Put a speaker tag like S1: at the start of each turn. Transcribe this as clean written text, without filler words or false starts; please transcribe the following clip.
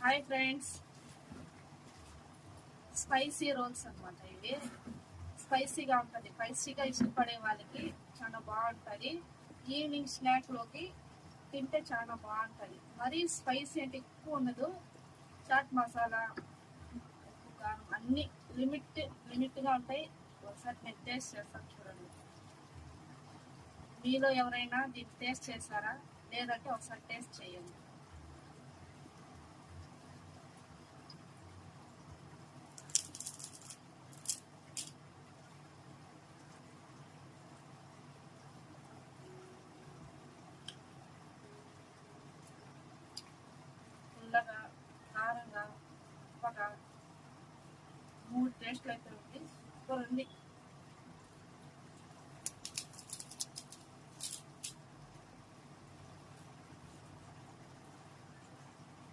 S1: Hi friends, spicy roles అనమాట. ఇవి స్పైసీగా ఉంటుంది. స్పైసీగా ఇష్టపడే వాళ్ళకి చాలా బాగుంటుంది. ఈవినింగ్ స్నాక్లోకి తింటే చాలా బాగుంటుంది. మరీ స్పైసీ అంటే ఎక్కువ ఉండదు. చాట్ మసాలా, ఉప్పు, కారం అన్నీ లిమిట్గా ఉంటాయి. ఒకసారి నేను టేస్ట్ చేస్తాను, చూడండి. మీలో ఎవరైనా దీన్ని టేస్ట్ చేశారా? లేదంటే ఒకసారి టేస్ట్ చేయండి. పుల్లగా, కారంగా, ఉప్పగా, 3 టేస్ట్లు అయితే ఉంది. సూపర్ ఉంది.